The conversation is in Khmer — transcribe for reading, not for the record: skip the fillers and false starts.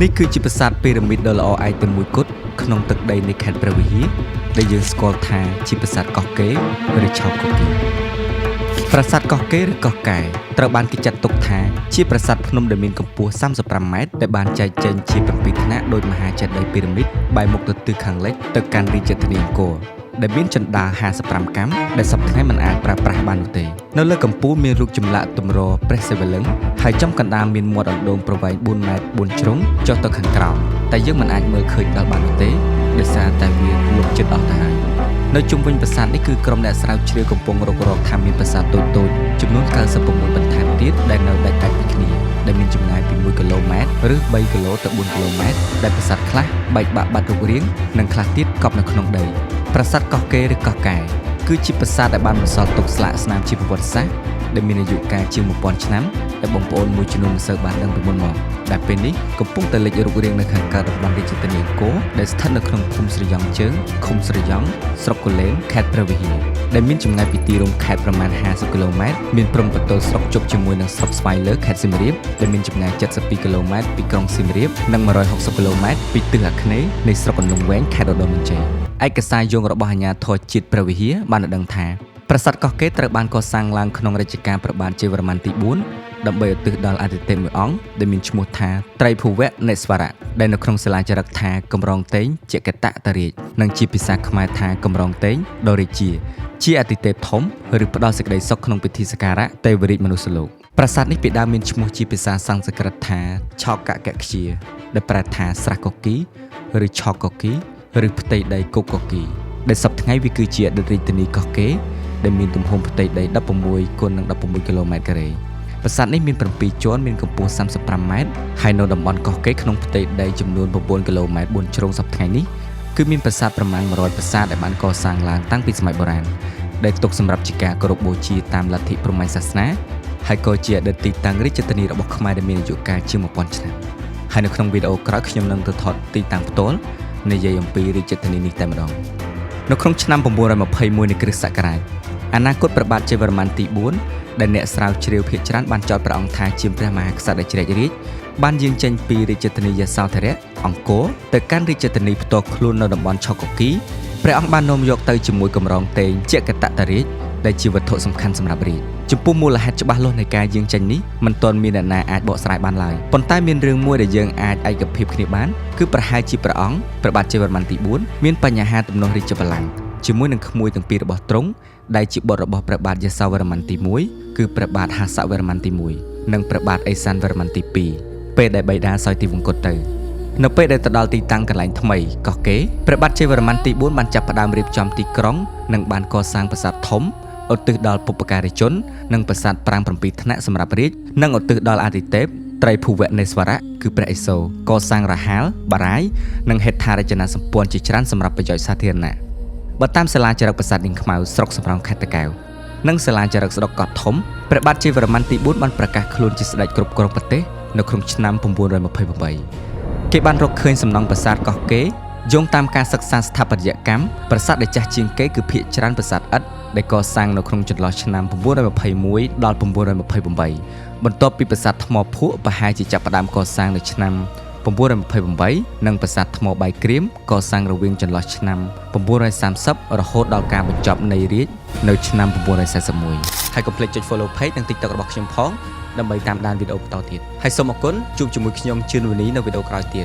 នេះគឺជាប្រាសាទពីរ៉ាមីតដ៏ល្អឯកតែមួយគត់ក្នុងទឹកដីនៃខេត្តព្រះវិហារដែលយើងស្គាល់ថាជាប្រាសាទកោះកេរឬឆោកកគីប្រាសាទកោះកេរឬកោះកែត្រូវបានគេចាត់ទុកថាជាប្រាសាទភ្នំដែលមានកម្ពស់35ម៉ែត្រដែលបានចែកចេញជា7ថ្នាក់ដោយមហាចេតិយពីរ៉ាមីតបែរមុខទៅទិសខាងលិចទៅកាន់រាជធានីអង្គរដែលមានជណ្ដើរ55កាំដែលសពថ្ងៃមិនអាចប្រើប្រាស់បាននោះទេនៅលើកំពូលមានរូបចម្លាក់ទម្រព្រះសិវលិង្គហើយចំកណ្ដាលមានមាត់អណ្ដូងប្រវែង4ម៉ែត្រ4ជ្រុងចុះទៅខាងក្រោមតែយើងមិនអាចមើលឃើញដល់បាននោះទេដោយសារតែវាលុបជិតអស់ទៅហើយនៅជុំវិញប្រាសាទនេះគឺក្រុមអ្នកស្រាវជ្រាវកំពុងរករកថាមានប្រាសាទតូចៗចំនួន96បន្ថែមទៀតដែលនៅដាច់ដាច់ពីគ្នាដែលមានចម្ងាយពី1គីឡូម៉ែត្រឬ3គីឡូទៅ4គីឡូម៉ែត្រដែលប្រាសាទខ្លះបែកបាក់បាត់រូបរាងនិងខ្លះទៀតកប់នៅក្នុងដីប្រាសាទកោះកេរឬកោះកែគឺជាប្រាសាទដែលបានបន្សល់ទុកស្លាកស្នាមជាប្រវត្តិសាស្ត្រដែលមានអាយុកាលជាង1000ឆ្នាំដែលបងប្អូនមួយចំនួនមិនសូវបានដឹងពីមុនមកដែលពេលនេះកំពុងតែលេចរូបរាងនៅខាងកើតតំបន់រាជធានីអង្គរដែលស្ថិតនៅក្នុងភូមិស្រយ៉ង់ជើងឃុំស្រយ៉ង់ស្រុកគូលែនខេត្តព្រះវិហារដែលមានចម្ងាយពីទីរួមខេត្តប្រមាណ50គីឡូម៉ែត្រមានព្រំប្រទល់ស្រុកជប់ជាមួយនឹងស្រុកស្វាយលើខេត្តសៀមរាបដែលមានចម្ងាយ72គីឡូម៉ែត្រពីក្រុងសៀមរាបនិង160គីឡូម៉ែត្រពីទិសអាគ្នេយ៍នៃស្រុកកំលុងវែងខេត្តឧត្តរមានជ័យឯកសារយោងរបស់អាជ្ញាធរជាតិព្រះវិហារបានដឹងថាប្រាសាទកោះកេរត្រូវបានកសាងឡើងក្នុងរជ្ជកាលព្រះបាទជ័យវរ្ម័នទី4ដើម្បីឧទ្ទិសដល់អាទិទេពមួយអង្គដែលមានឈ្មោះថាត្រៃភូវនេស្វរៈដែលនៅក្នុងសិលាចារឹកថាកម្រងតេងជាកតតរាជនិងជាភាសាខ្មែរថាកម្រងតេងដរាជាអាទិទេពធំឬផ្ដល់សេចក្តីសុខក្នុងពិធីសក្ការៈទេវរាជមនុស្សលោកប្រាសាទនេះពីដើមមានឈ្មោះជាភាសាសំស្ក្រឹតថាឆោកកក្ជាដែលប្រែថាស្រះកុកគីឬឆោកកុកគីឬផ្ទៃដីកុកកុកគីដែលសពថ្ងៃវាគឺជាអតីតរាជធានីកោះកេរដែលមានទំហំផ្ទៃដី16គុណនឹង16គីឡូម៉ែត្រការ៉េប្រាសាទនេះមាន7ជាន់មានកម្ពស់35ម៉ែត្រហើយនៅតំបន់កោះកេរក្នុងផ្ទៃដីចំនួន9គីឡូម៉ែត្រ4ជ្រុងសប្តាហ៍នេះគឺមានប្រាសាទប្រមាណ100ប្រាសាទដែលបានកសាងឡើងតាំងពីសម័យបុរាណដែលទុកសម្រាប់ជាការគោរពបូជាតាមលទ្ធិព្រហ្មញ្ញសាសនាហើយក៏ជាអតីតទីតាំងរាជធានីរបស់ខ្មែរដែលមានអាយុកាលជាង1000ឆ្នាំហើយនៅក្នុងវីដេអូក្រោយខ្ញុំនឹងទៅថតទីតាំងផ្ទាល់និយាយអំពីរាជធានីនេះតែម្ដងនៅក្នុងឆ្នាំ921នៃគ្រិស្តសករាជអនាគតព្រះបាទជ័យវរ្ម័នទី4ដែលអ្នកស្រាវជ្រាវភាគច្រើនបានចោទព្រះអង្គថាជាព្រះមហាក្សត្រដែលជ្រែករាជបានយាងចេញពីរាជធានីយសោធរៈអង្គរទៅកាន់រាជធានីផ្ទាល់ខ្លួននៅតំបន់ឆោកកគីព្រះអង្គបាននាំយកទៅជាមួយកម្រងតេងជាកតតរាជដែលជាវត្ថុសំខាន់សម្រាប់រាជចំពោះមូលហេតុច្បាស់លាស់នៃការយាងចេញនេះមិនទាន់មានអ្នកណាអាចបកស្រាយបានឡើយប៉ុន្តែមានរឿងមួយដែលយើងអាចឯកភាពគ្នាបានគឺប្រហែលជាព្រះអង្គព្រះបាទជ័យវរ្ម័នទី4មានបញ្ហាទំនាស់រាជបល្ល័ង្កជាមួយនឹងក្មួយទាំងពីររបស់ទ្រង់ដែលជាបុត្ររបស់ព្រះបាទយសោវរ្ម័នទី1គឺព្រះបាទហាសវរ្ម័នទី1និងព្រះបាទអេសានវរ្ម័នទី2ពេលដែលបិតាសោយទីវង្គតទៅនៅពេលដែលទៅដល់ទីតាំងកន្លែងថ្មីកោះកេរព្រះបាទជ័យវរ្ម័នទី4បានចាប់ផ្ដើមរៀបចំទីក្រុងនិងបានកសាងប្រាសាទធំឧទ្ទិសដល់ពុព្វការីជននិងប្រាសាទប្រាង្គ7ថ្នាក់សម្រាប់រាជនិងឧទ្ទិសដល់អាទិទេពត្រៃភូវនេស្វរៈគឺព្រះឥសូរកសាងរហាលបារាយនិងហេដ្ឋារចនាសម្ព័ន្ធជាច្រើនសម្រាប់ប្រយោជន៍សាធារណៈបើតាមសាលាចារឹកប្រាសាទនាងខ្មៅស្រុកសំរោងខេត្តតាកែវនិងសាលាចារឹកស្រុកកោះធំព្រះបាទជ័យវរ្ម័នទី4បានប្រកាសខ្លួនជាស្ដេចគ្រប់គ្រងប្រទេសនៅក្នុងឆ្នាំ928គេបានរកឃើញសំណង់ប្រាសាទកោះកេរយោងតាមការសិក្សាស្ថាបត្យកម្មប្រាសាទដែលចាស់ជាងគេគឺភាគច្រើនប្រាសាទឥដ្ឋដែលកសាងនៅក្នុងចន្លោះឆ្នាំ921ដល់928បន្ទាប់ពីប្រាសាទថ្មភក់ប្រហែលជាចាប់ផ្ដើមកសាងនៅឆ្នាំ928និងប្រាសាទថ្មបាយក្រៀមកសាងរវាងចន្លោះឆ្នាំ930រហូតដល់ការបញ្ចប់នៃរាជ្យនៅឆ្នាំ941ហើយកុំភ្លេចចុច follow page និង TikTok របស់ខ្ញុំផងដើម្បីតាមដានវីដេអូបន្តទៀតហើយសូមអរគុណជួបជាមួយខ្ញុំជឿនវនីនៅវីដេអូក្រោយទៀត